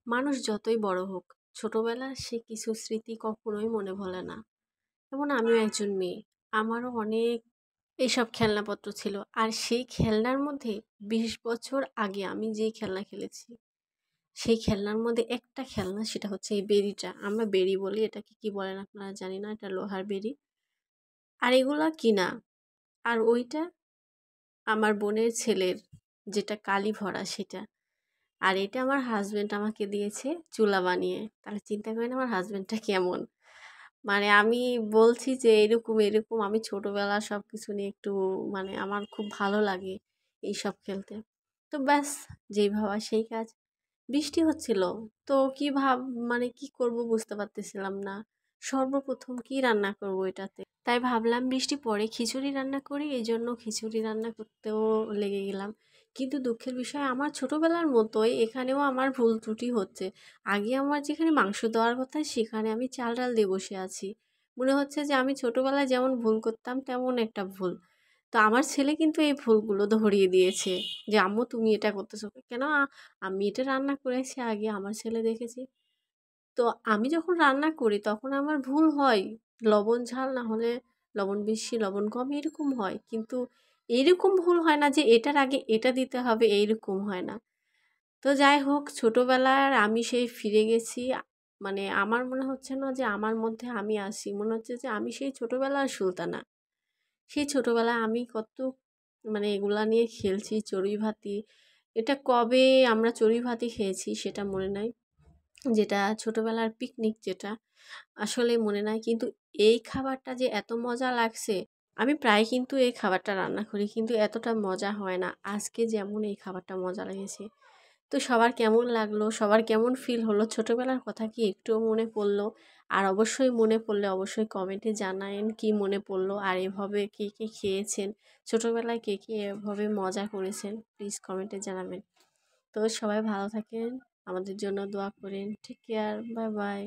মানুষ যতই বড় হোক, ছোটবেলার সে কিছু স্মৃতি কখনোই মনে ভোলে না। যেমন আমিও একজন মেয়ে, আমারও অনেক এইসব খেলনাপত্র ছিল। আর সেই খেলনার মধ্যে 20 বছর আগে আমি যেই খেলনা খেলেছি, সেই খেলনার মধ্যে একটা খেলনা, সেটা হচ্ছে এই বেড়িটা। আমরা বেড়ি বলি, এটাকে কি বলেন আপনারা জানি না, এটা লোহার বেড়ি। আর এগুলা কিনা। আর ওইটা আমার বোনের ছেলের, যেটা কালি ভরা সেটা। আর এটা আমার হাসব্যান্ড আমাকে দিয়েছে চুলা বানিয়ে। তাহলে চিন্তা করেন আমার হাসব্যান্ডটা কেমন। মানে আমি বলছি যে এরকম এরকম আমি ছোটবেলা সব কিছু নিয়ে একটু, মানে আমার খুব ভালো লাগে এইসব খেলতে। তো ব্যাস, যেই ভাবা সেই কাজ। বৃষ্টি হচ্ছিল, তো কি মানে কি করব বুঝতে পারতেছিলাম না। সর্বপ্রথম কি রান্না করব এটাতে, তাই ভাবলাম বৃষ্টি পরে খিচুড়ি রান্না করি, এই জন্য খিচুড়ি রান্না করতেও লেগে গেলাম। কিন্তু দুঃখের বিষয়, আমার ছোটবেলার মতোই এখানেও আমার ভুল ত্রুটি হচ্ছে। আগে আমার যেখানে মাংস দেওয়ার কথা, সেখানে আমি চাল ডাল দিয়ে বসে আছি। মনে হচ্ছে যে আমি ছোটবেলায় যেমন ভুল করতাম তেমন একটা ভুল। তো আমার ছেলে কিন্তু এই ভুলগুলো ধরিয়ে দিয়েছে যে আম্মু তুমি এটা করতেছো কেন। আমি এটা রান্না করেছি আগে, আমার ছেলে দেখেছি। তো আমি যখন রান্না করি তখন আমার ভুল হয়, লবণ ঝাল না হলে লবণ বেশি লবণ কম এরকম হয়, কিন্তু এইরকম ভুল হয় না যে এটার আগে এটা দিতে হবে, এইরকম হয় না। তো যাই হোক, ছোটবেলার আমি সেই ফিরে গেছি। মানে আমার মনে হচ্ছে না যে আমার মধ্যে আমি আসি, মনে হচ্ছে যে আমি সেই ছোটবেলার সুলতানা। সেই ছোটবেলায় আমি কত, মানে এগুলা নিয়ে খেলছি, চড়ুই ভাতি। এটা কবে আমরা চড়ুই ভাতি খেয়েছি সেটা মনে নাই, যেটা ছোটবেলার পিকনিক যেটা, আসলে মনে নাই। কিন্তু এই খাবারটা যে এত মজা লাগছে, আমি প্রায় কিন্তু এই খাবারটা রান্না করি, কিন্তু এতটা মজা হয় না আজকে যেমন এই খাবারটা মজা লেগেছে। তো সবার কেমন লাগলো, সবার কেমন ফিল হলো, ছোটবেলার কথা কি একটুও মনে পড়লো? আর অবশ্যই মনে পড়লে অবশ্যই কমেন্টে জানায়েন কি মনে পড়লো, আর এভাবে কে কে খেয়েছেন, ছোটবেলায় কে কে এভাবে মজা করেছেন, প্লিজ কমেন্টে জানাবেন। তো সবাই ভালো থাকেন, আমাদের জন্য দোয়া করেন। Take care, bye by.